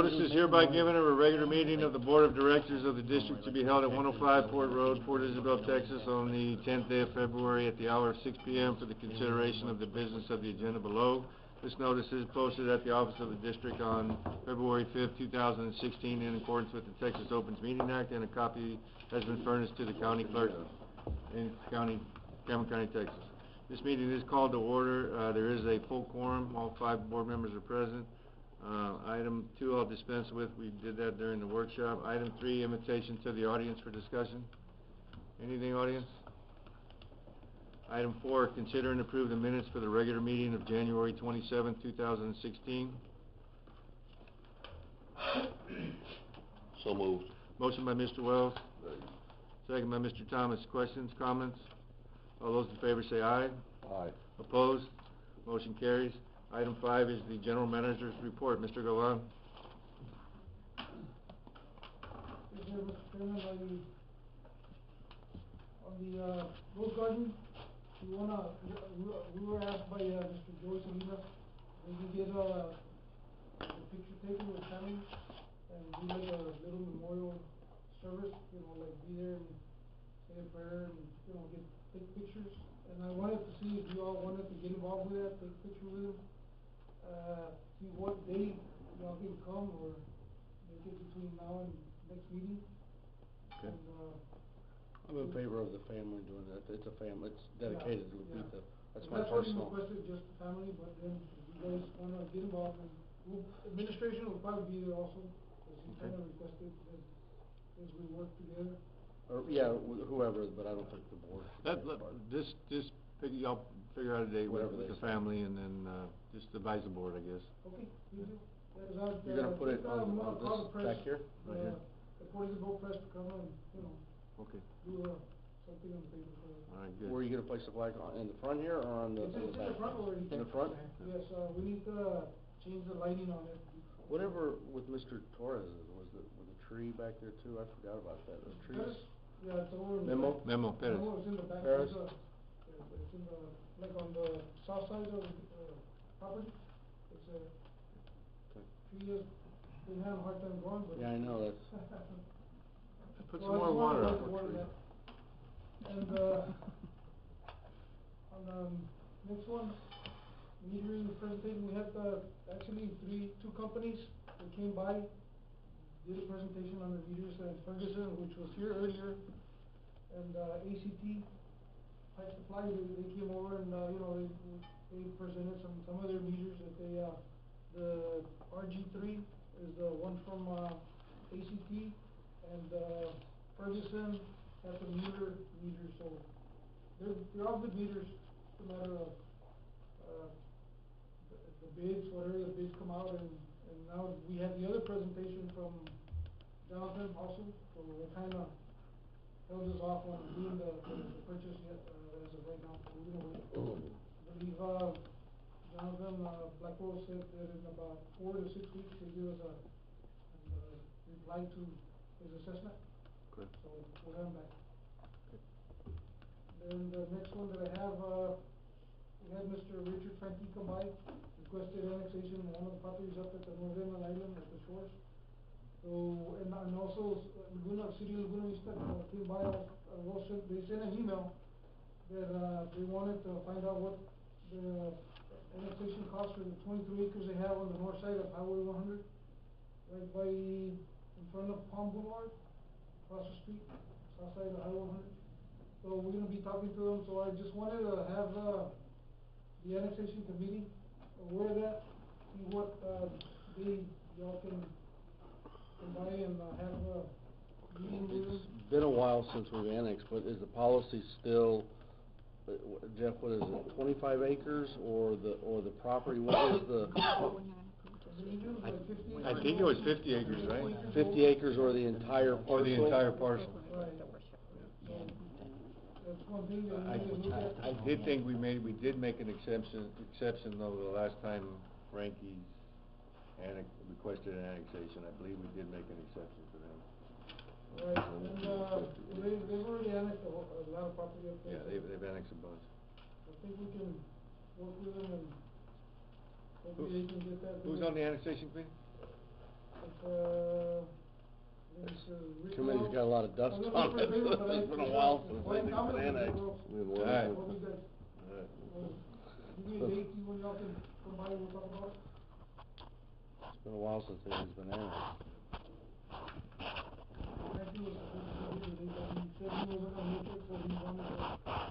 Notice is hereby given of a regular meeting of the Board of Directors of the District to be held at 105 Port Road, Port Isabel, Texas, on the 10th day of February at the hour of 6 p.m. for the consideration of the business of the agenda below. This notice is posted at the office of the District on February 5th, 2016, in accordance with the Texas Opens Meeting Act, and a copy has been furnished to the County Clerk in Cameron County, Texas. This meeting is called to order. There is a full quorum. All 5 board members are present. Item 2 I'll dispense with. We did that during the workshop. Item 3, invitation to the audience for discussion. Anything, audience? Item 4, consider and approve the minutes for the regular meeting of January 27, 2016. So moved. Motion by Mr. Wells. Second by Mr. Thomas. Questions, comments? All those in favor say aye. Aye. Opposed? Motion carries. Item 5 is the General Manager's report. Mr. Galan. Yes, sir, Mr. Chairman, on the rose garden, we were asked by Mr. Joey Salinas if we get a picture taken with family and do like a little memorial service, like be there and say a prayer and take pictures. And I wanted to see if you all wanted to get involved with that, take a picture with him. See what day y'all can come or make it between now and next meeting. Okay. And, I'm in favor of the family doing that. It's a family. It's dedicated to Lupita. That's my that's personal. what he requested, just the family, but then if you guys want to get involved, and administration will probably be there also, because he kind of requested that as we work together. Or, yeah, whoever, but I don't think the board should Y'all figure out a date with the say. family, and then just advise the board, I guess. Okay, you do. You're gonna put it on this back here? Right here. The Port Isabel press to come and, Okay. do something on the paper for it. All right, good. Where are you gonna place the flag, in the front here or on the It's back? in the front already. In the front? Yes, we need to change the lighting on it. Whatever with Mr. Torres, was the tree back there too? I forgot about that. The trees? Yeah, it's over in the Memo? back. Memo, Perez. Memo is in the back. Perez? It's in the, like on the south side of the property. It's a tree has been having a hard time growing, but. Yeah, I know, that's. Put some more water on that. And, on the next one, metering presentation, we had, actually two companies that came by, did a presentation on the meters, Ferguson, which was here earlier, and, ACT, Pipe Supply, they came over and, they presented some of their meters that they, the RG3 is the one from, ACT, and, Ferguson has a meters, so they're all good meters. It's a matter of the bids, whatever the bids come out, and now we had the other presentation from Jonathan also, so it kind of held us off on doing the purchase yet, as of right now. We're gonna wait. I believe Jonathan Blackwell said that in about 4 to 6 weeks he'll give us a reply to his assessment. Good. So we'll have him back. Then the next one that I have, we had Mr. Richard Frankie come by, requested annexation of one of the properties up at the North End Island at the shores. So, and also City of Laguna Vista came by, they sent an email that they wanted to find out what the annexation cost for the 23 acres they have on the north side of Highway 100, right by, in front of Palm Boulevard, across the street, south side of Highway 100. So we're gonna be talking to them, so I just wanted to have, the annexation committee aware of that, see what, y'all can buy and, have a meeting with them. It's been a while since we've annexed, but is the policy still, Jeff, what is it, 25 acres or the property, what is the? I think it was 50 acres, right? 50 acres or the entire parcel? Or the entire parcel. Right. That's one thing that we need to look at. I did think we did make an exception though the last time Frankie's requested an annexation. I believe we did make an exception for them. Right, and, they've already annexed a lot of property up there. Yeah, they've annexed a bunch. I think we can work with them and hopefully they can get that. Who's on the annexation committee? Committee's got a lot of dust on it. It's been a while since anything's been annexed. Alright. Give me a date, see when y'all can come by, we'll talk about it. It's been a while since anything's been annexed. Frankie was supposed to be here today, but he said he wasn't gonna make it, so he wanted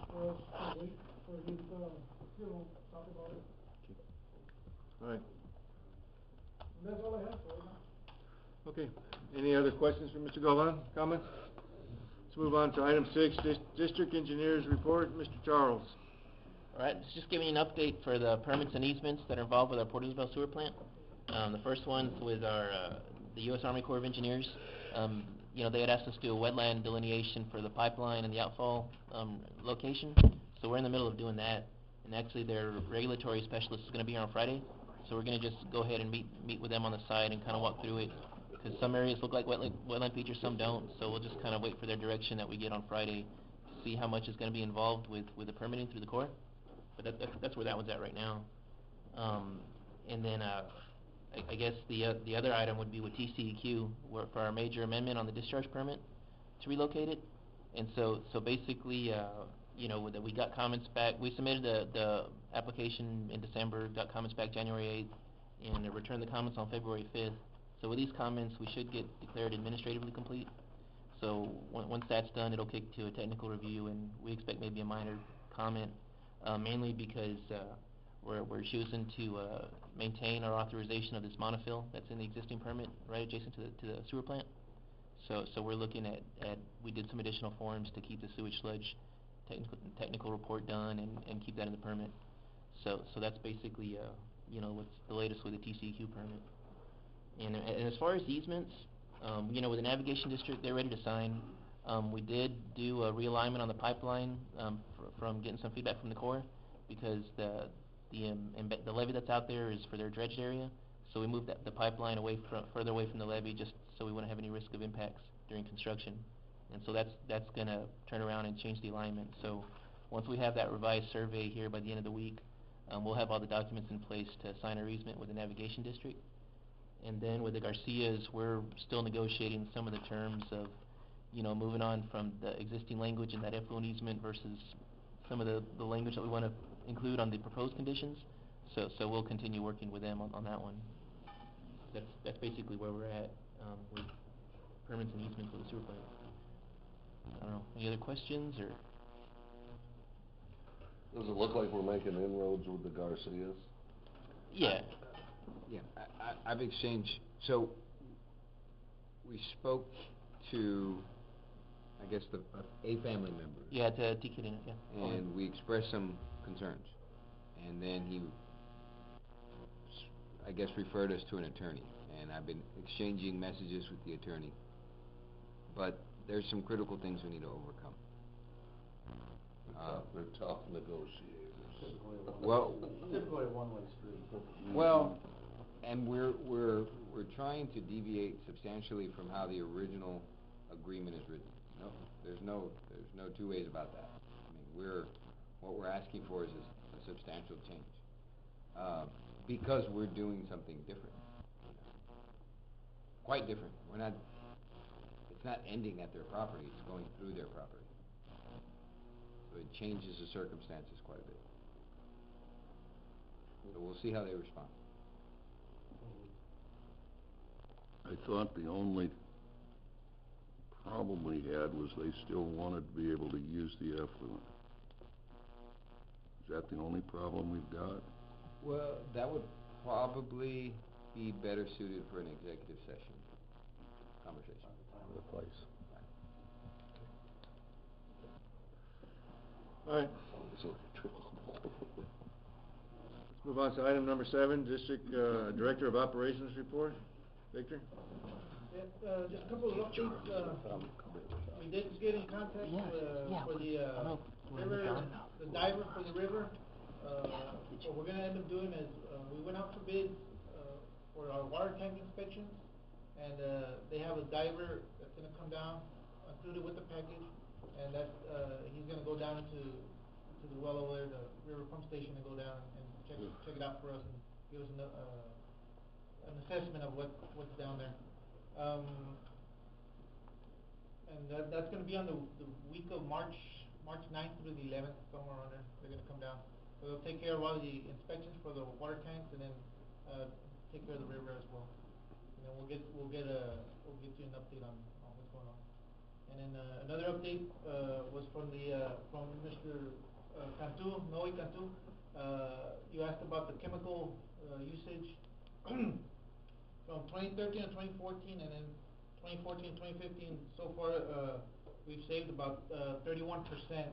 for us to wait for him to, talk about it. Alright, And that's all I have for right now. okay. Any other questions for Mr. Galvan? Comments? Let's move on to item 6, District Engineers Report. Mr. Charles. Alright, it's just giving you an update for the permits and easements that are involved with our Port Isabel sewer plant. The first one's with our, the U.S. Army Corps of Engineers. They had asked us to do a wetland delineation for the pipeline and the outfall, location. So we're in the middle of doing that. And actually their regulatory specialist is gonna be here on Friday. So we're gonna just go ahead and meet with them on the side and kinda walk through it. Cause some areas look like wetland features, some don't. So we'll just kinda wait for their direction that we get on Friday to see how much is gonna be involved with the permitting through the Corps. But that's where that one's at right now. And then, I guess the other item would be with TCEQ, where for our major amendment on the discharge permit to relocate it. And so basically, we got comments back. We submitted the application in December, got comments back January 8th, and returned the comments on February 5th. So with these comments, we should get declared administratively complete. So once that's done, it'll kick to a technical review, and we expect maybe a minor comment, mainly because we're choosing to maintain our authorization of this monofill that's in the existing permit right adjacent to the sewer plant. So we're looking at we did some additional forms to keep the sewage sludge technical report done and keep that in the permit. So that's basically what's the latest with the TCEQ permit. And as far as easements, with the navigation district, they're ready to sign. We did do a realignment on the pipeline from getting some feedback from the Corps, because the levee that's out there is for their dredged area, so we moved the pipeline further away from the levee, just so we wouldn't have any risk of impacts during construction. And so that's gonna turn around and change the alignment. So once we have that revised survey here by the end of the week, we'll have all the documents in place to sign our easement with the navigation district. And then with the Garcias, we're still negotiating some of the terms of moving on from the existing language in that effluent easement versus some of the language that we want to include on the proposed conditions. So we'll continue working with them on that one. That's basically where we're at with permits and easements for the sewer plant. I don't know, any other questions, or? Does it look like we're making inroads with the Garcias? Yeah. Yeah, I've exchanged, so we spoke to, I guess, a family member. Yeah, to TKD, yeah. And we expressed some concerns. And then he, I guess, referred us to an attorney. And I've been exchanging messages with the attorney. But there's some critical things we need to overcome. They're tough negotiators. Well, typically a one-way street. Well, and we're trying to deviate substantially from how the original agreement is written. No, there's no two ways about that. I mean, what we're asking for is a substantial change, because we're doing something different, quite different. It's not ending at their property; it's going through their property. So it changes the circumstances quite a bit. So we'll see how they respond. I thought the only problem we had was they still wanted to be able to use the effluent. Is that the only problem we've got? Well, that would probably be better suited for an executive session conversation. The place. All right. Let's move on to item number 7, District Director of Operations Report. Victor? Yeah, just a couple of updates. We did get in contact for the river, the diver for the river. What we're gonna end up doing is, we went out for bids, for our water tank inspections, and, they have a diver that's gonna come down, included with the package, and that's, he's gonna go down to the well over there, the river pump station, and go down and check it out for us and give us an assessment of what's down there. And that's gonna be on the week of March 9th through the 11th, somewhere around there, they're gonna come down. So they'll take care of all the inspections for the water tanks, and then, take care of the river as well. And then we'll get you an update on what's going on. And then, another update, was from Mr. Cantu, Noe Cantu. You asked about the chemical, usage from 2013 to 2014, and then 2014, 2015, so far, we've saved about 31%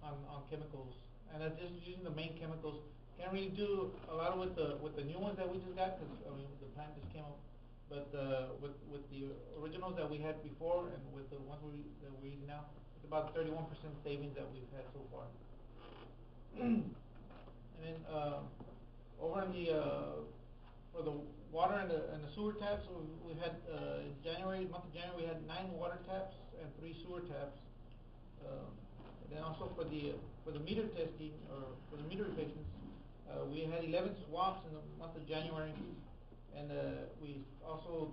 on chemicals, and that's just using the main chemicals. Can't really do a lot with the new ones that we just got, because I mean the plant just came up. But with the originals that we had before and with the ones that we're using now, it's about 31% savings that we've had so far. And then over in the for the water and the sewer taps, we had in month of January, we had 9 water taps and 3 sewer taps. And then also for the meter testing, or for the meter replacements, we had 11 swaps in the month of January, and we also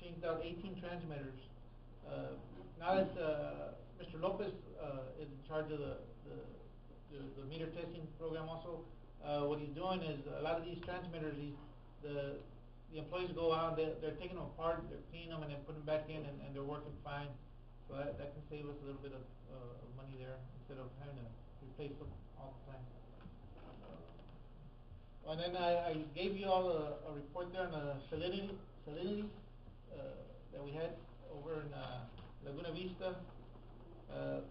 changed out 18 transmitters. Now that Mr. Lopez is in charge of the meter testing program also, what he's doing is a lot of these transmitters, the employees go out, they're taking them apart, they're cleaning them, and then putting them back in, and they're working fine. So that can save us a little bit of money there, instead of having to replace them all the time. And then I gave you all a report there on the salinity that we had over in Laguna Vista.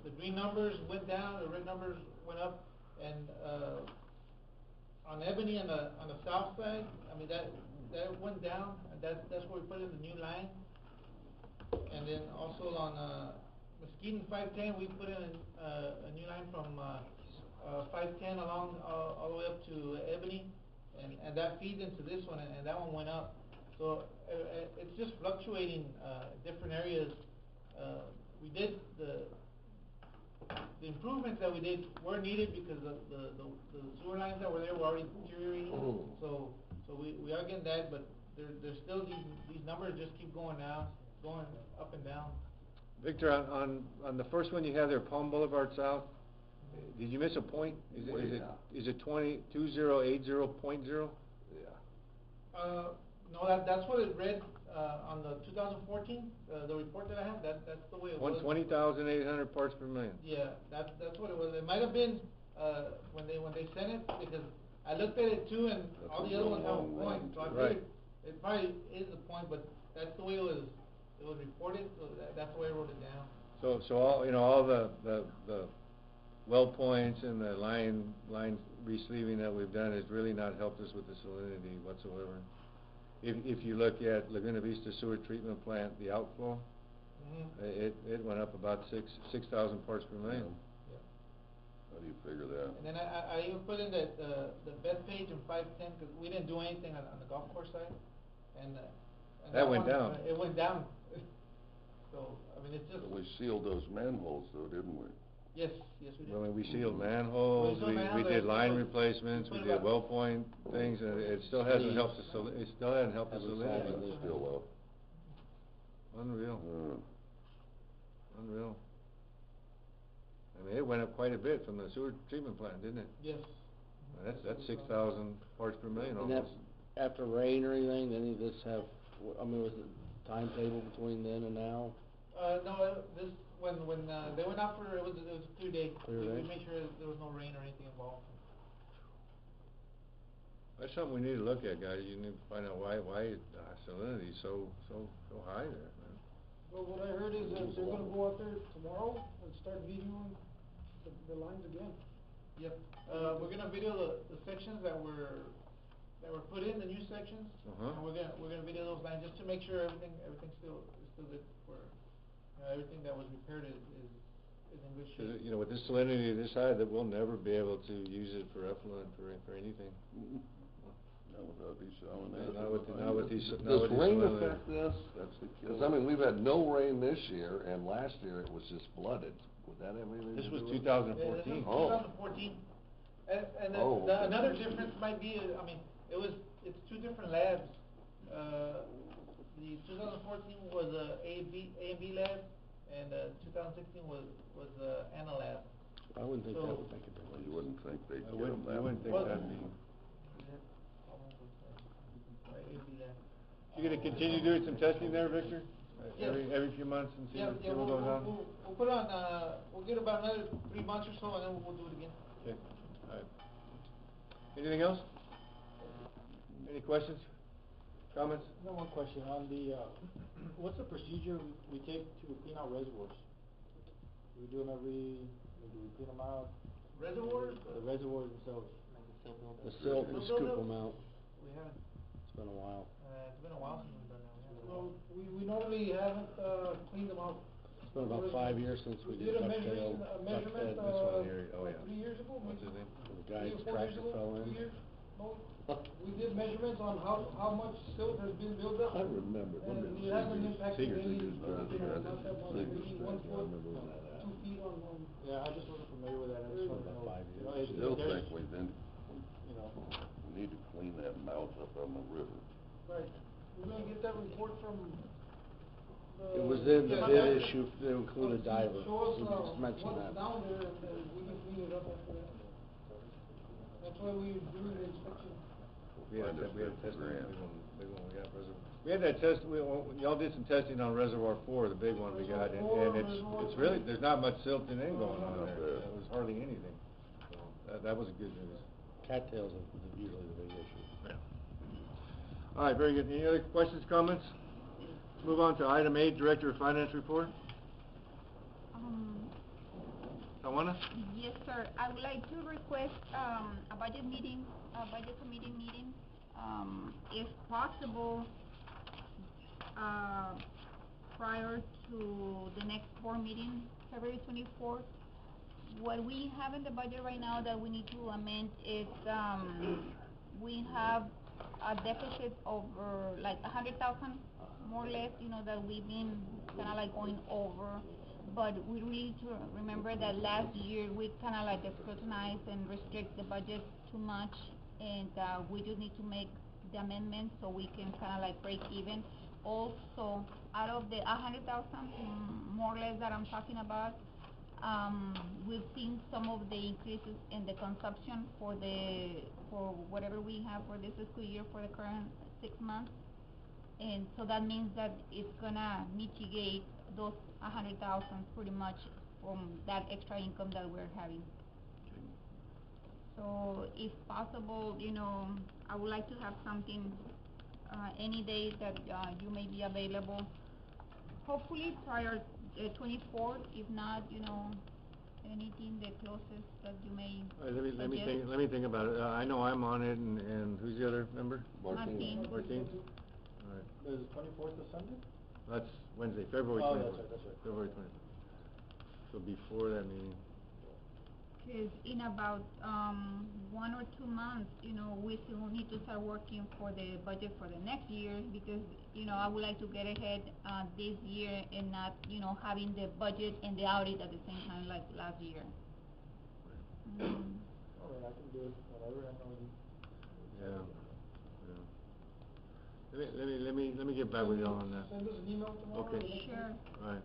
The green numbers went down, the red numbers went up, and on Ebony on the south side, I mean that went down, and that's where we put in the new line. And then also on Mesquite and 510, we put in a new line from 510 along all the way up to Ebony, and that feeds into this one, and that one went up. So it's just fluctuating different areas. We did the improvements that we did were needed because the sewer lines that were there were already deteriorating. So we are getting that, but there's still these numbers just keep going down, going up and down. Victor, on the first one you have there, Palm Boulevard South, did you miss a point? Is it 2080.0? Yeah. No, that's what it read on the 2014, the report that I have. That's the way it was. 20,800 parts per million. Yeah, that's what it was. It might have been when they sent it, because I looked at it too, and That's all a the other real ones have a long point. range. So I Right. figured it probably is a point, but that's the way it was reported. So that's the way I wrote it down. So all all the well points and the line re-sleeving that we've done has really not helped us with the salinity whatsoever. If you look at Laguna Vista Sewer Treatment Plant, the outflow, it went up about 6,000 parts per million. Yeah. How do you figure that? And then I even put in the bed page in 510, because we didn't do anything on the golf course side, and That went down. It went down. So I mean, it's just. But we sealed those manholes though, didn't we? Yes, we did. Well, we sealed manholes, we did line replacements, we did well point things, and it still hasn't helped the it still hasn't helped the salinity. It's still up. Unreal. Unreal. I mean, it went up quite a bit from the sewer treatment plant, didn't it? Yes. That's 6,000 parts per million And that's almost. after rain or anything, did any of this have, I mean, was it timetable between then and now? No, this, when they went out for, it was a 2-day. We made sure there was no rain or anything involved. That's something we need to look at, guys. You need to find out why salinity is so high there, man. Well, what I heard is that they're gonna go out there tomorrow and start videoing the lines again. Yep. We're gonna video the sections that were put in, the new sections. And we're gonna video those lines just to make sure everything's still good for everything that was repaired is in good shape. You know, with this salinity this high, that we'll never be able to use it for effluent for anything. Not without these salinity. Not with these Does rain salinity. affect this? That's the killer. Because, I mean, we've had no rain this year, and last year it was just flooded. Would that have anything to This do was with it? 2014. Yeah, this was Oh. 2014. And then Oh, okay. another difference might be, I mean, it was it's two different labs. The 2014 was A and B lab, and 2016 was ANA lab. I wouldn't think that So- would make a Well, difference. you wouldn't think they'd I get wouldn't, them I that. wouldn't think Well- that'd be. A and B lab. You gonna continue doing some testing there, Victor? Yes. Every few months and see Yeah, what yeah, goes on? we'll put on, we'll get about another 3 months or so, and then we'll do it again. Okay, alright. Anything else? Any questions? Comments? I got one question on the, what's the procedure we take to clean out reservoirs? Do we do them do we clean them out? Reservoirs? The reservoirs themselves. The silt, we scoop them out. We haven't, It's been a while. it's been a while since we've done that. No, we normally haven't, cleaned them out. It's been about 5 years since we did a ducktail, measurement, ducktail. This one here, oh, yeah. 3 years ago, What's maybe. his name? The guy's 3 or 4 years tractor ago, fell 2 in. years, no. We did measurements on how much silt has been built up. I remember them And in it hasn't Seegers. impacted Seegers, any, Seegers, not that much, Seegers maybe tank, 1 I foot, remember when that 2 happened. feet on, Yeah, I just wasn't familiar with that, I just wanted to know. About 5 You know, years. if Still there's, think you know, we need to clean that mouth up on the river. right. We're gonna get that report from the. It was in the Yeah, bid that- issue, to include a diver. Show us, We just mentioned what's that. down there, and we can clean it up after that. That's why we doing the inspection. We had, Find us we had 50 testing, grand. big one we got reservoir. We had that test, y'all did some testing on Reservoir 4, the big one we got, and Reservoir it's 4, really, there's not much silt in going on Not there. bad. It was hardly anything. So, that was good news. Cattails are usually the big issue. Yeah. All right, very good. Any other questions, comments? Let's move on to item 8, Director of Finance report. Tawana? Yes, sir. I would like to request, a budget meeting, a budget committee meeting, if possible, prior to the next board meeting, February 24th. What we have in the budget right now that we need to amend is, we have a deficit over like 100,000, more or less, you know, that we've been kinda like going over. But we really need to remember that last year we kinda like scrutinized and restrict the budget too much, and, we just need to make the amendment so we can kinda like break even. Also, out of the 100,000, more or less that I'm talking about, we've seen some of the increases in the consumption for whatever we have for this fiscal year for the current 6 months. And so that means that it's gonna mitigate those 100,000 pretty much from that extra income that we're having. So if possible, you know, I would like to have something, any day that, you may be available. Hopefully prior, 24th, if not, you know, anything the closest that you may All right, suggest. let me think about it. I know I'm on it, and who's the other member? Martin. Martin? All right. is the 24th of Sunday? That's Wednesday, February 24th. Oh, that's right. February 24th. So before that meeting. Cause in about, 1 or 2 months, you know, we still need to start working for the budget for the next year, because, you know, I would like to get ahead, this year and not, you know, having the budget and the audit at the same time like last year. All right, I can do it, whatever, I know you. Yeah. Let me get back with y'all on that. Send us an email tomorrow. Okay. or next week. Sure. Right.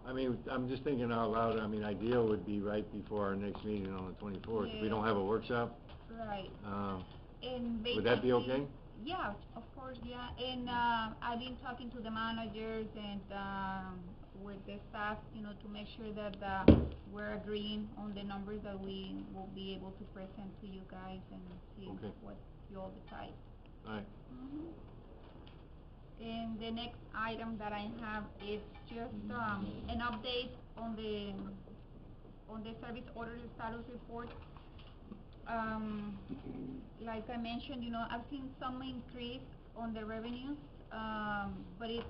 I mean, I'm just thinking out loud, I mean, ideal would be right before our next meeting on the 24th. If we don't have a workshop, Right. And would that be basically- okay? Yeah, of course, yeah, and, I've been talking to the managers and, with the staff, you know, to make sure that, we're agreeing on the numbers that we will be able to present to you guys and see Okay. what you all decide. All right. And the next item that I have is just, an update on the service order status report. Like I mentioned, you know, I've seen some increase on the revenues, but it's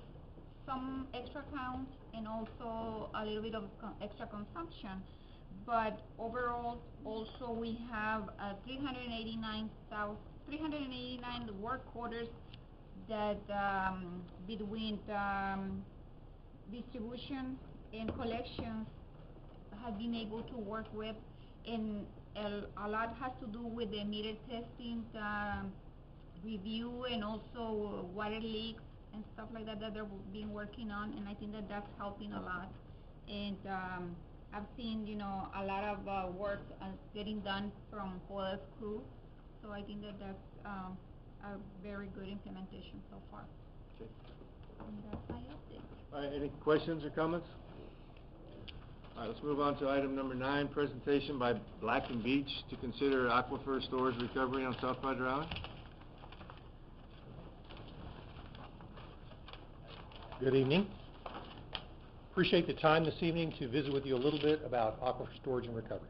some extra count and also a little bit of extra consumption. But overall, also we have, 389 work orders that, between, distribution and collections have been able to work with, and a lot has to do with the meter testing, review and also water leaks and stuff like that that they're been working on, and I think that that's helping a lot. And I've seen, you know, a lot of work getting done from Joel's crew, so I think that that's a very good implementation so far. Okay. And that's my update. All right, any questions or comments? All right, let's move on to item number 9, presentation by Black & Beach to consider aquifer storage recovery on South Padre Island. Good evening. Appreciate the time this evening to visit with you a little bit about aquifer storage and recovery.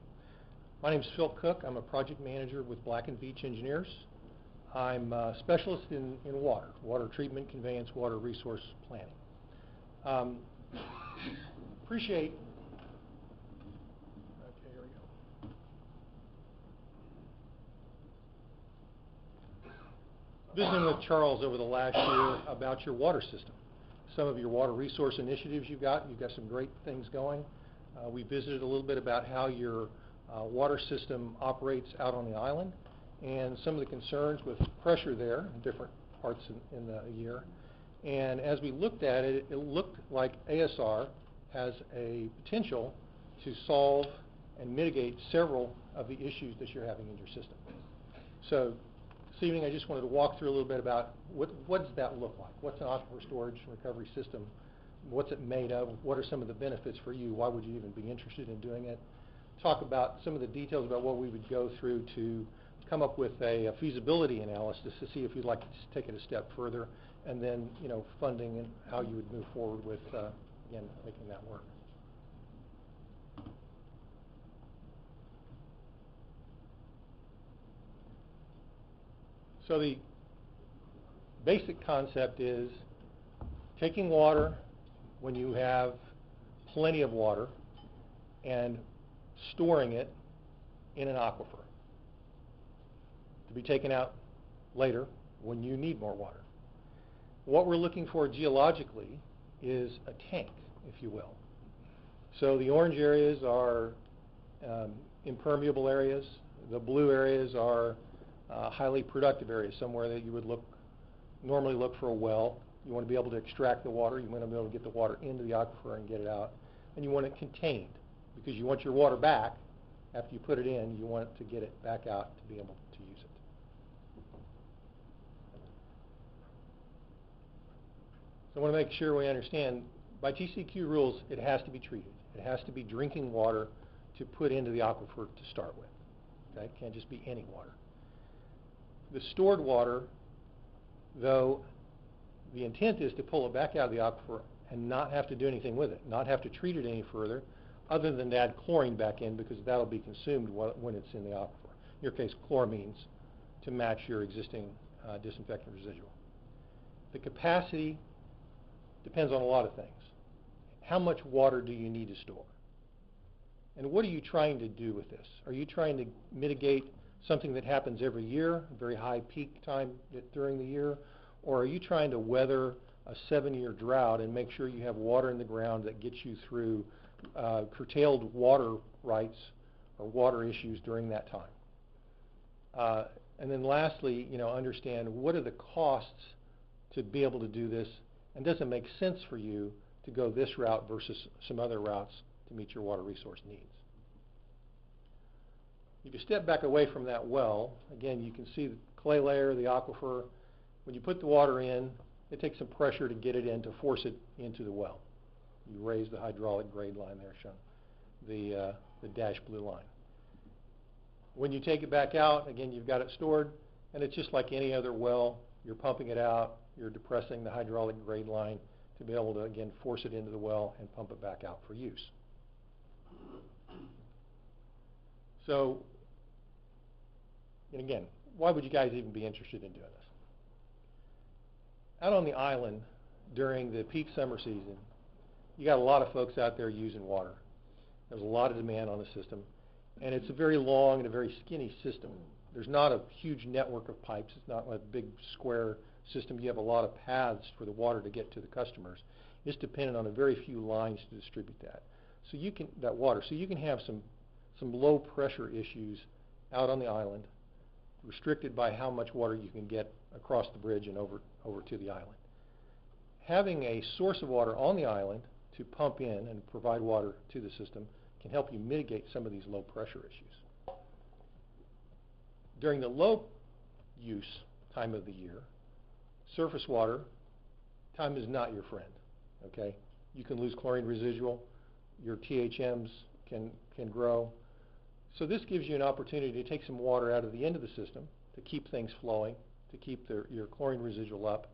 My name is Phil Cook. I'm a project manager with Black & Beach Engineers. I'm a specialist in water treatment, conveyance, water resource planning. Appreciate, okay, here we go. Visiting with Charles over the last year about your water system. Some of your water resource initiatives you've got some great things going. We visited a little bit about how your water system operates out on the island and some of the concerns with pressure there in different parts in the year. And as we looked at it, it looked like ASR has a potential to solve and mitigate several of the issues that you're having in your system. So this evening I just wanted to walk through a little bit about what does that look like? What's an aquifer storage and recovery system? What's it made of? What are some of the benefits for you? Why would you even be interested in doing it? Talk about some of the details about what we would go through to come up with a feasibility analysis to see if you'd like to take it a step further, and then, you know, funding and how you would move forward with, again, making that work. So the basic concept is taking water when you have plenty of water and storing it in an aquifer to be taken out later when you need more water. What we're looking for geologically is a tank, if you will. So the orange areas are impermeable areas. The blue areas are highly productive areas, somewhere that you would normally look for a well. You want to be able to extract the water. You want to be able to get the water into the aquifer and get it out. And you want it contained, because you want your water back after you put it in. You want to get it back out to be able to use it. So I want to make sure we understand, by TCEQ rules, it has to be treated. It has to be drinking water to put into the aquifer to start with. Okay? It can't just be any water. The stored water, though, the intent is to pull it back out of the aquifer and not have to do anything with it, not have to treat it any further, other than to add chlorine back in, because that'll be consumed when it's in the aquifer. In your case, chloramines, to match your existing disinfectant residual. The capacity depends on a lot of things. How much water do you need to store? And what are you trying to do with this? Are you trying to mitigate something that happens every year, very high peak time during the year? Or are you trying to weather a 7-year drought and make sure you have water in the ground that gets you through curtailed water rights or water issues during that time? And then lastly, you know, understand what are the costs to be able to do this, and does it make sense for you to go this route versus some other routes to meet your water resource needs? If you step back away from that well, again, you can see the clay layer, the aquifer. When you put the water in, it takes some pressure to get it in, to force it into the well. You raise the hydraulic grade line there shown, the dashed blue line. When you take it back out, again, you've got it stored, and it's just like any other well. You're pumping it out. You're depressing the hydraulic grade line to be able to, again, force it into the well and pump it back out for use. So, and again, why would you guys even be interested in doing this? Out on the island during the peak summer season, you got a lot of folks out there using water. There's a lot of demand on the system, and it's a very long and a very skinny system. There's not a huge network of pipes. It's not like a big square system. You have a lot of paths for the water to get to the customers. It's dependent on a very few lines to distribute that. So you can have some low pressure issues out on the island, restricted by how much water you can get across the bridge and over to the island. Having a source of water on the island to pump in and provide water to the system can help you mitigate some of these low pressure issues. During the low use time of the year, surface water time is not your friend, okay? You can lose chlorine residual, your THMs can grow. So this gives you an opportunity to take some water out of the end of the system to keep things flowing, to keep your chlorine residual up,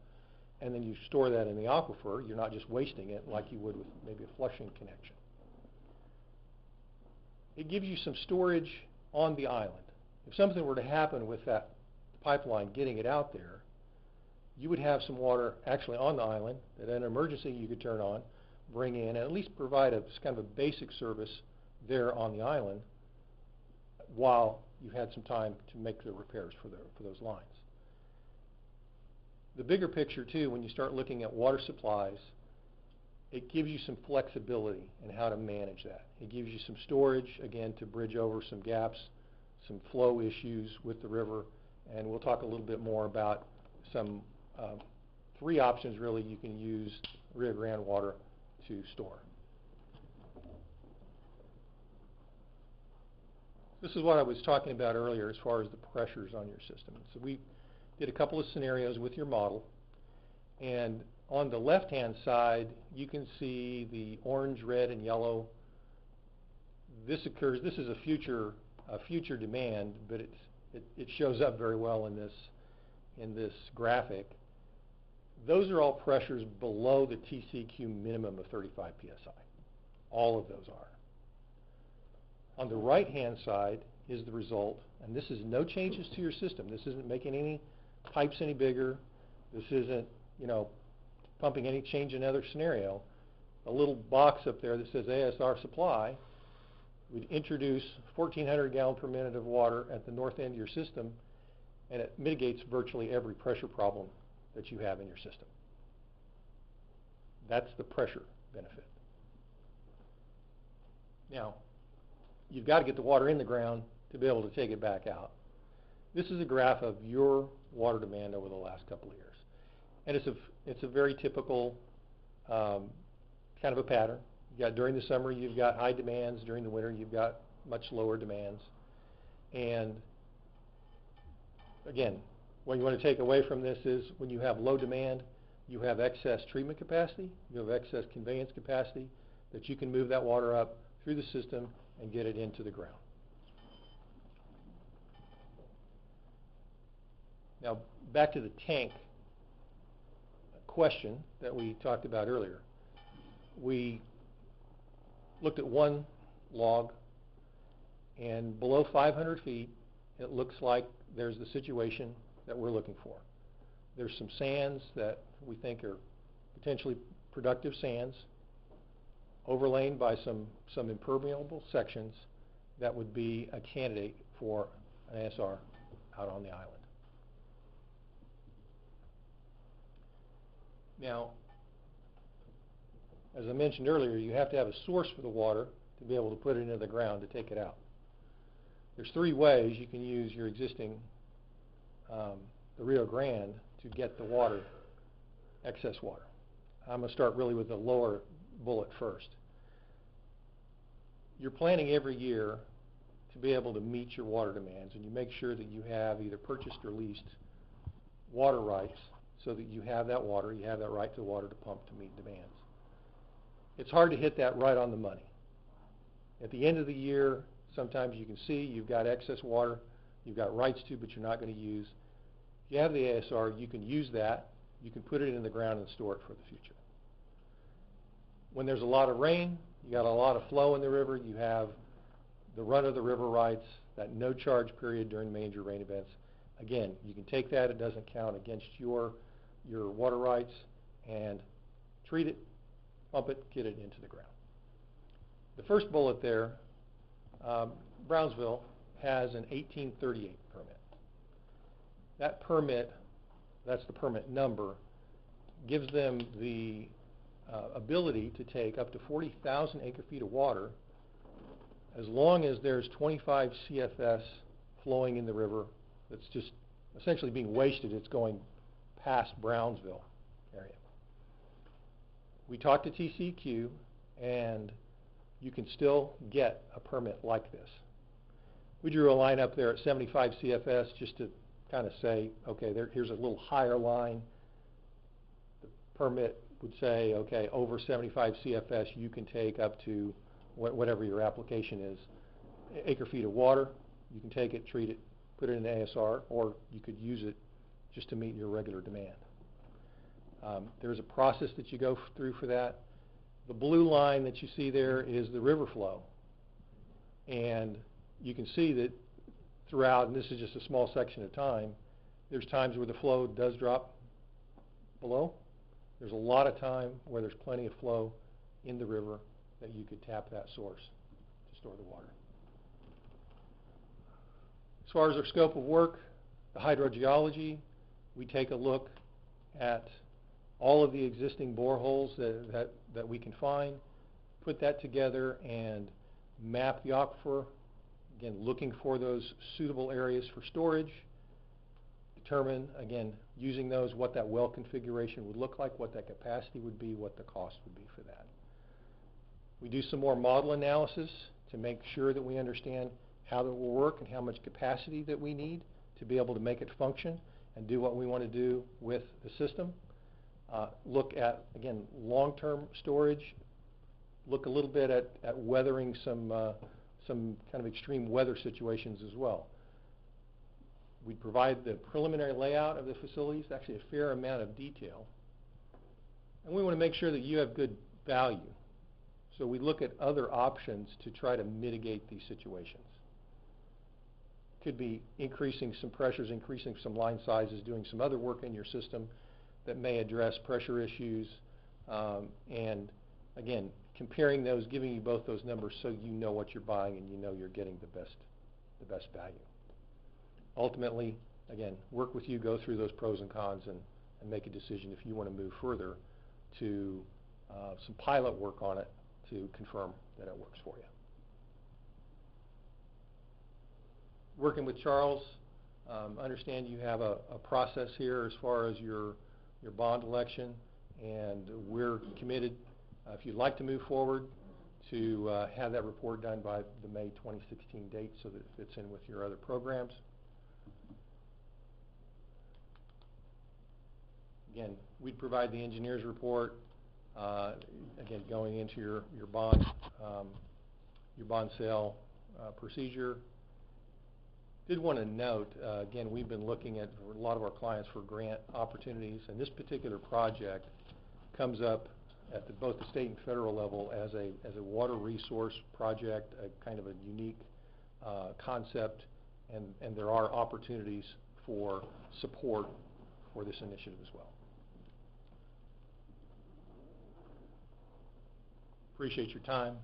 and then you store that in the aquifer. You're not just wasting it like you would with maybe a flushing connection. It gives you some storage on the island. If something were to happen with that pipeline getting it out there, you would have some water actually on the island that in an emergency you could turn on, bring in, and at least provide a kind of a basic service there on the island while you had some time to make the repairs for those lines. The bigger picture too, when you start looking at water supplies, it gives you some flexibility in how to manage that. It gives you some storage, again, to bridge over some gaps, some flow issues with the river, and we'll talk a little bit more about some 3 options really you can use Rio Grande water to store. This is what I was talking about earlier as far as the pressures on your system. So we did a couple of scenarios with your model, and on the left-hand side you can see the orange, red, and yellow. This is a future demand, but it shows up very well in this graphic. Those are all pressures below the TCQ minimum of 35 psi. All of those are. On the right-hand side is the result, and this is no changes to your system. This isn't making any pipes any bigger. This isn't, pumping any change in other scenario. A little box up there that says ASR supply. We'd introduce 1,400 gallons per minute of water at the north end of your system, and it mitigates virtually every pressure problem that you have in your system. That's the pressure benefit. Now, you've got to get the water in the ground to be able to take it back out. This is a graph of your water demand over the last couple of years. And it's a very typical kind of a pattern. During the summer, you've got high demands. During the winter, you've got much lower demands. And again, what you want to take away from this is when you have low demand, you have excess treatment capacity, you have excess conveyance capacity, that you can move that water up through the system and get it into the ground. Now, back to the tank question that we talked about earlier. We looked at one log, and below 500 feet, it looks like there's the situation that we're looking for. There's some sands that we think are potentially productive sands, overlain by some impermeable sections that would be a candidate for an ASR out on the island. Now, as I mentioned earlier, you have to have a source for the water to be able to put it into the ground to take it out. There's 3 ways you can use your existing the Rio Grande to get the water, excess water. I'm going to start really with the lower bullet first. You're planning every year to be able to meet your water demands, and you make sure that you have either purchased or leased water rights so that you have that water, you have that right to water to pump to meet demands. It's hard to hit that right on the money. At the end of the year, sometimes you can see you've got excess water, you've got rights to, but you're not going to use. If you have the ASR, you can use that, you can put it in the ground and store it for the future. When there's a lot of rain, you got a lot of flow in the river, you have the run of the river rights, that no charge period during major rain events. Again, you can take that, it doesn't count against your water rights, and treat it, pump it, get it into the ground. The first bullet there, Brownsville has an 1838 permit. That permit, that's the permit number, gives them the ability to take up to 40,000 acre-feet of water as long as there's 25 CFS flowing in the river that's just essentially being wasted. It's going past Brownsville area. We talked to TCQ, and you can still get a permit like this. We drew a line up there at 75 CFS just to kind of say, okay, here's a little higher line. The permit would say, okay, over 75 CFS, you can take up to whatever your application is. Acre-feet of water, you can take it, treat it, put it in ASR, or you could use it just to meet your regular demand. There's a process that you go through for that. The blue line that you see there is the river flow. And you can see that throughout, and this is just a small section of time, there's times where the flow does drop below. There's a lot of time where there's plenty of flow in the river that you could tap that source to store the water. As far as our scope of work, the hydrogeology, we take a look at all of the existing boreholes that we can find, put that together and map the aquifer, again, looking for those suitable areas for storage, determine, again, using those, what that well configuration would look like, what that capacity would be, what the cost would be for that. We do some more model analysis to make sure that we understand how that will work and how much capacity that we need to be able to make it function and do what we want to do with the system. Look at, again, long-term storage, look a little bit at weathering some kind of extreme weather situations as well. We provide the preliminary layout of the facilities, actually a fair amount of detail. And we want to make sure that you have good value. So we look at other options to try to mitigate these situations. Could be increasing some pressures, increasing some line sizes, doing some other work in your system that may address pressure issues, and again, comparing those, giving you both those numbers so you know what you're buying and you know you're getting the best value. Ultimately, again, work with you, go through those pros and cons, and make a decision if you want to move further to some pilot work on it to confirm that it works for you. Working with Charles, understand you have a process here as far as your bond election, and we're committed, if you'd like to move forward, to have that report done by the May 2016 date so that it fits in with your other programs. Again, we'd provide the engineer's report, again, going into your bond sale procedure. Did want to note, again, we've been looking at a lot of our clients for grant opportunities, and this particular project comes up at both the state and federal level as a water resource project, a kind of a unique concept, and there are opportunities for support for this initiative as well. Appreciate your time.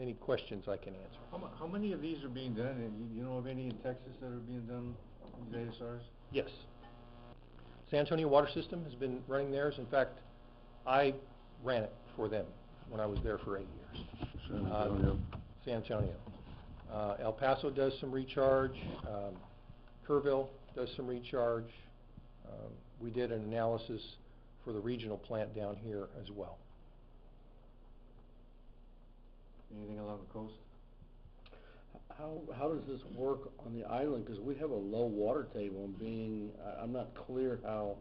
Any questions I can answer? How many of these are being done? And you know of any in Texas that are being done, these ASRs? Yes. San Antonio Water System has been running theirs. In fact, I ran it for them when I was there for 8 years. San Antonio. San Antonio. El Paso does some recharge. Kerrville does some recharge. We did an analysis for the regional plant down here as well. Anything along the coast? How does this work on the island? Because we have a low water table, and I'm not clear how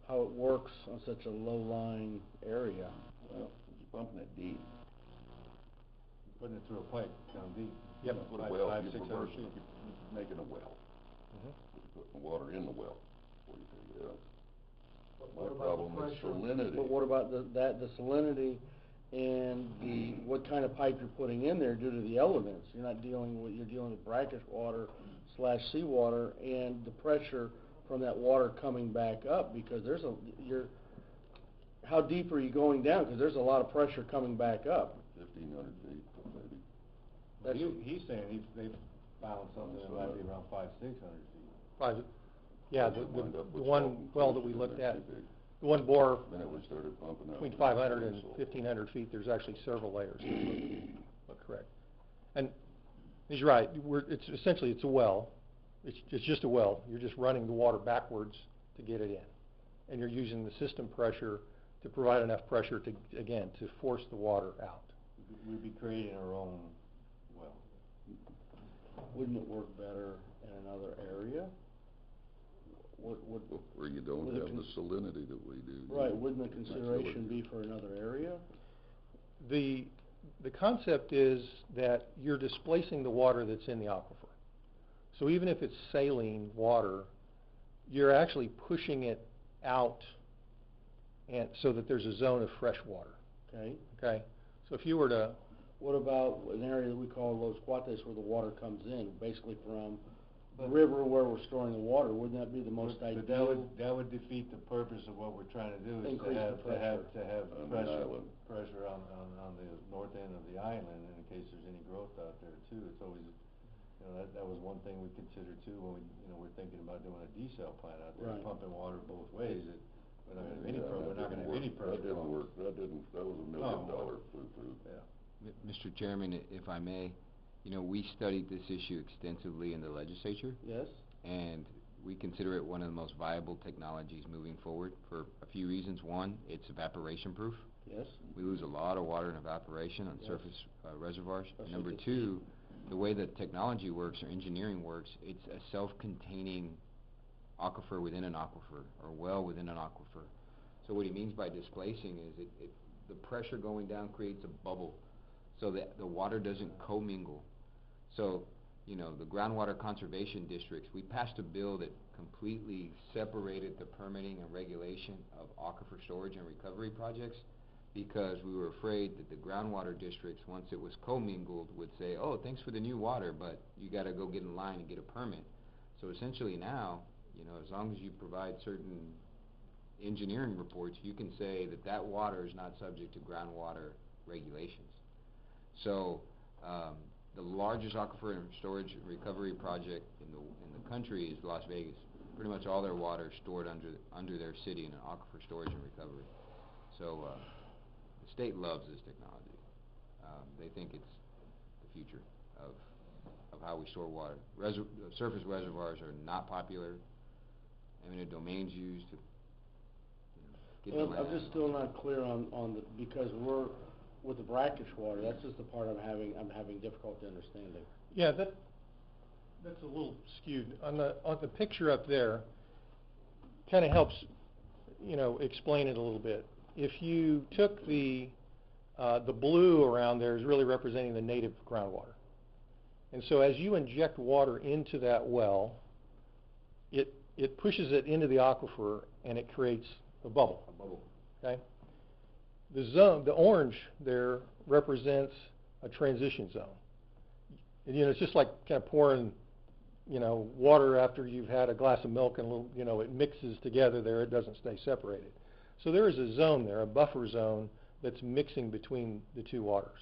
it works on such a low-lying area. Well, you're pumping it deep. Putting it through a pipe down deep. Yep. Put a Five- well, five, you're 600 reversing, feet. you're making a well. You're putting the water in the well before you take it out. What My about problem the is pressure? salinity. But what about the salinity and what kind of pipe you're putting in there due to the elements? You're dealing with brackish water / seawater, and the pressure from that water coming back up, because how deep are you going down? Because there's a lot of pressure coming back up. 1,500 feet, maybe. He's saying they found something that might be around 500-600 feet. Yeah, You the wind up with one salt well that we inclusion looked in there at, too big. the one bore Then it was started pumping out. between 500 and 1,500 feet. There's actually several layers. But correct. And he's right. It's essentially a well, It's just a well. You're just running the water backwards to get it in. And you're using the system pressure to provide enough pressure to, again, to force the water out. We'd be creating our own well. Wouldn't it work better in another area? Where you don't have the salinity that we do. Right, wouldn't the consideration be for another area? The concept is that you're displacing the water that's in the aquifer. So even if it's saline water, you're actually pushing it out and so that there's a zone of fresh water. Okay. Okay? So if you were to... What about an area that we call Los Cuates where the water comes in, basically from the river where we're storing the water? Wouldn't that be the most ideal? But that would defeat the purpose of what we're trying to do, is to have pressure on the north end of the island in case there's any growth out there too. It's always, that was one thing we considered too when we're thinking about doing a desal plant out there, pumping water both ways. We're not gonna have any pressure. That didn't work. That was $1 million foo-foo. Yeah. Mr. Chairman, if I may, we studied this issue extensively in the legislature. Yes. And we consider it one of the most viable technologies moving forward for a few reasons. One, it's evaporation proof. Yes. We lose a lot of water in evaporation on surface reservoirs. Especially Number two, the way the technology works or engineering works, it's a self-containing aquifer within an aquifer, or well within an aquifer. So what he means by displacing is the pressure going down creates a bubble so that the water doesn't commingle. So, the groundwater conservation districts, we passed a bill that completely separated the permitting and regulation of aquifer storage and recovery projects because we were afraid that the groundwater districts, once it was commingled, would say, oh, thanks for the new water, but you got to go get in line and get a permit. So essentially now, as long as you provide certain engineering reports, you can say that water is not subject to groundwater regulations. So the largest aquifer and storage and recovery project in the country is Las Vegas. Pretty much all their water is stored under their city in an aquifer storage and recovery. So the state loves this technology. They think it's the future of how we store water. Surface reservoirs are not popular. Eminent domains used to get the land. I'm just still not clear on because we're with the brackish water. That's just the part I'm having difficulty understanding. Yeah, that's a little skewed. On the picture up there, kind of helps, explain it a little bit. If you took the blue around there is really representing the native groundwater. And so as you inject water into that well, it pushes it into the aquifer and it creates a bubble. Okay? The orange there represents a transition zone. And, it's just like kind of pouring, water after you've had a glass of milk and a little, it mixes together there. It doesn't stay separated. So there is a zone there, a buffer zone that's mixing between the two waters.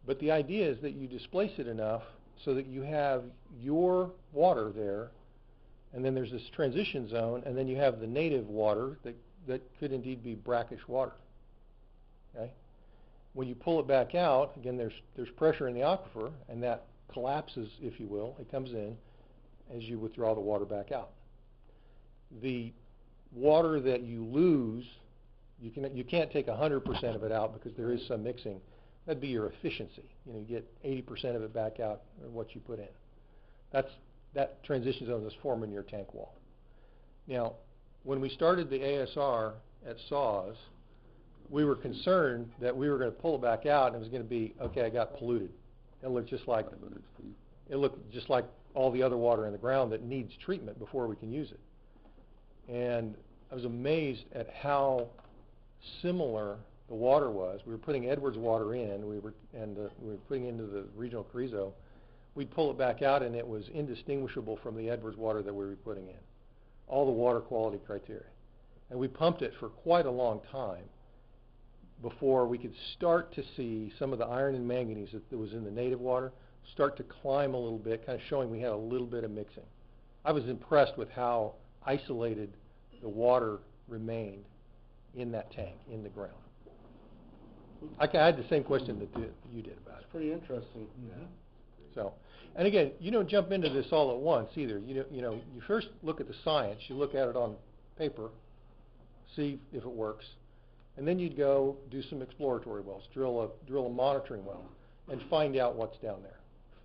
But the idea is that you displace it enough so that you have your water there, and then there's this transition zone, and then you have the native water that could indeed be brackish water. Okay? When you pull it back out, again, there's pressure in the aquifer, and that collapses, if you will. It comes in as you withdraw the water back out. The water that you lose, you can't take 100% of it out because there is some mixing. That'd be your efficiency. You get 80% of it back out of what you put in. That transition zone is forming your tank wall. Now, when we started the ASR at SAWS, we were concerned that we were going to pull it back out and it was going to be, okay, I got polluted. It looked just like all the other water in the ground that needs treatment before we can use it. And I was amazed at how similar the water was. We were putting Edwards water in, we were putting into the regional Carrizo. We'd pull it back out and it was indistinguishable from the Edwards water that we were putting in. All the water quality criteria. And we pumped it for quite a long time before we could start to see some of the iron and manganese that was in the native water start to climb a little bit, kind of showing we had a little bit of mixing. I was impressed with how isolated the water remained in that tank, in the ground. I had the same question that you did about it. It's pretty interesting. Mm-hmm. So, and again, you don't jump into this all at once either. You know, you first look at the science, you look at it on paper, see if it works, and then you'd go do some exploratory wells, drill a monitoring well, and find out what's down there.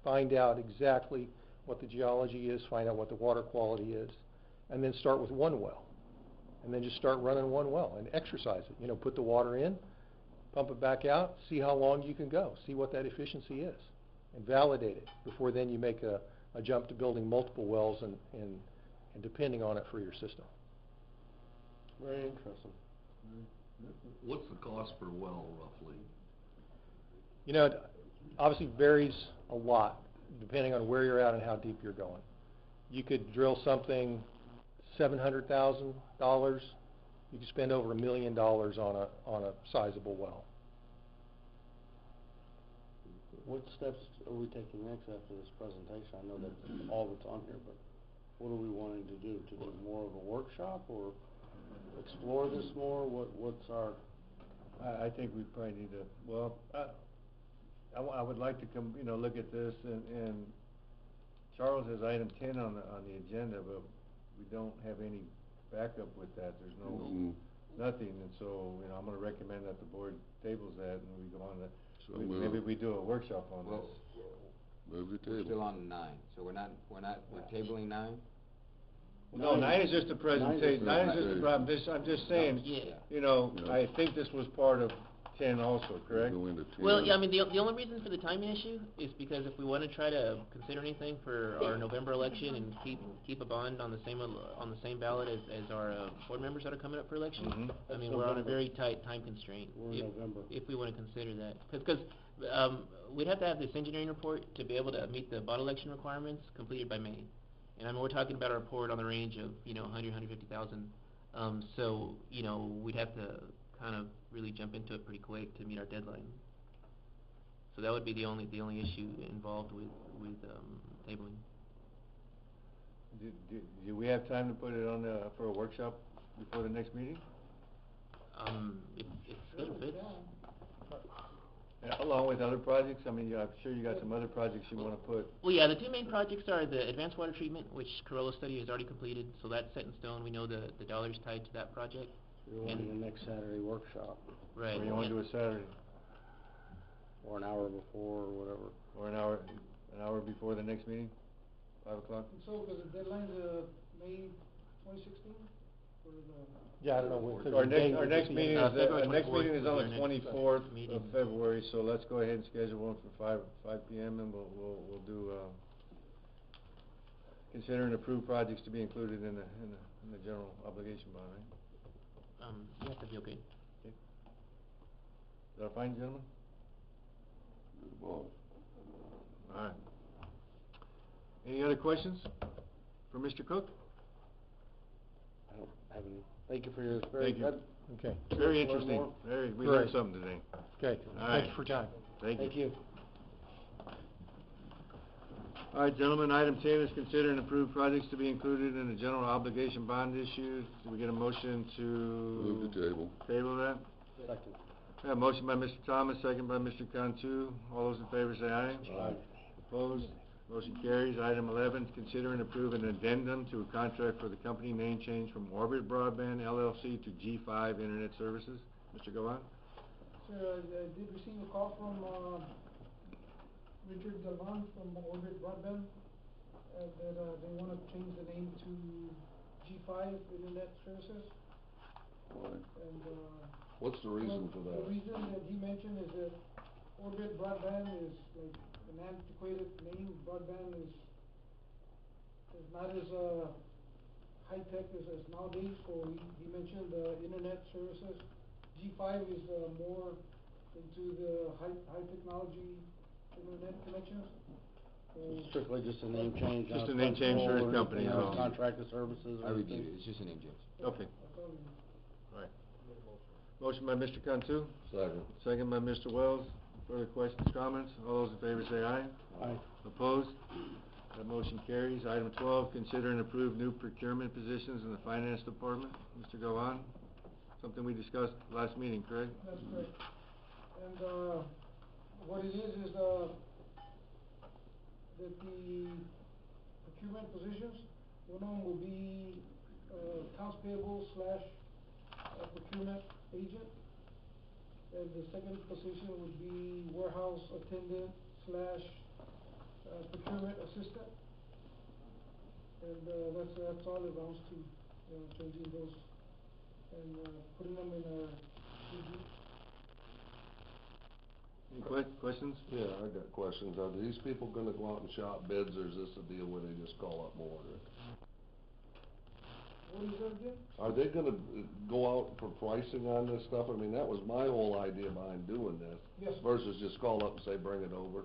Find out exactly what the geology is, find out what the water quality is, and then start with one well. And then just start running one well and exercise it. You know, put the water in, pump it back out, see how long you can go, see what that efficiency is, and validate it before then you make a jump to building multiple wells and depending on it for your system. Very interesting. What's the cost per well roughly? You know, it obviously varies a lot depending on where you're at and how deep you're going. You could drill something $700,000. You could spend over $1 million on a sizable well. What steps are we taking next after this presentation? I know that's all that's on here, but what are we wanting to do? To do more of a workshop or explore this more? What's our... I think we probably need to, well, I would like to come, you know, look at this, and Charles has item 10 on the agenda, but we don't have any backup with that. There's no, nothing, and so, you know, I'm gonna recommend that the board tables that, and we go on to, So maybe we do a workshop on Well, this. Move the we're table. still on 9, so we're tabling 9? No, 9 is just a presentation, 9 is just a problem, I'm just saying, Yeah. you know, Yeah. I think this was part of 10 also, correct? Go into 10. Well, yeah, I mean, the only reason for the timing issue is because if we want to try to consider anything for our November election and keep a bond on the same ballot as our board members that are coming up for election, Mhm. I mean, we're on a very tight time constraint. We're in November. If we want to consider that, because we'd have to have this engineering report to be able to meet the bond election requirements completed by May, and I mean, we're talking about a report on the range of 150,000. So you know, we'd have to kind of really jump into it pretty quick to meet our deadline. So that would be the only issue involved with tabling. Do we have time to put it on for a workshop before the next meeting? If schedule fits. Along with other projects, I mean, I'm sure you got some other projects you wanna put. Well, yeah, the two main projects are the advanced water treatment, which Corolla study has already completed, so that's set in stone. We know the dollars tied to that project. You're wanting the next Saturday workshop, Right. Or you wanna do it Saturday, or an hour before, or whatever. or an hour before the next meeting, 5 o'clock? So, because the deadline's, May 2016, for the... Yeah, I don't know when. Our next meeting is, February our next 24th meeting is is on our the next 24th meeting. of February, so let's go ahead and schedule one for 5 PM, and we'll do, consider and approve projects to be included in the general obligation bond, right? Yeah, that'd be okay. Is that fine, gentlemen? Good ball. All right. Any other questions for Mr. Cook? I don't have any. Thank you for your, Thank you. Okay, Very Learn interesting. more. We learned Great. something today. okay. All Thank right. you for your time. Thank you. Thank you. All right, gentlemen, item 10 is consider and approve projects to be included in the general obligation bond issue. Do we get a motion to... Move the table. Table that? Second. We have a motion by Mr. Thomas, second by Mr. Cantu. All those in favor say aye. Aye. Opposed? Motion carries. Item 11 is consider and approve an addendum to a contract for the company name change from Orbit Broadband LLC to G5 Internet Services. Mr. Gavan? Sir, I did receive a call from, Richard Galvan from Orbit Broadband, that, they wanna change the name to G5 Internet Services, Why? and, What's the reason for the that? reason that he mentioned is that Orbit Broadband is like an antiquated name. Broadband is not as, high-tech as nowadays, so he mentioned, internet services. G5 is, more into the high technology internet connections. So Strictly just a name change. Just not a name change for his or company, anything else, so- Contracted services or I reviewed anything? it, it's just a name change. Okay. that's all it is. All right. Motion by Mr. Cantu, Second. second by Mr. Wells. Further questions, comments? All those in favor say aye. Aye. Opposed? That motion carries. Item 12, consider and approve new procurement positions in the finance department. Mr. Gavan, something we discussed last meeting, correct? That's correct. And, what it is, that the procurement positions, one of them will be, accounts payable slash, procurement agent. And the second position would be warehouse attendant slash, procurement assistant. And, that's all it amounts to, changing those and, putting them in a new group. Any questions? Yeah, I got questions. Are these people gonna go out and shop bids, or is this a deal where they just call up and order it? What is that again? Are they gonna go out for pricing on this stuff? I mean, that was my whole idea behind doing this. Yes. Versus just call up and say, bring it over.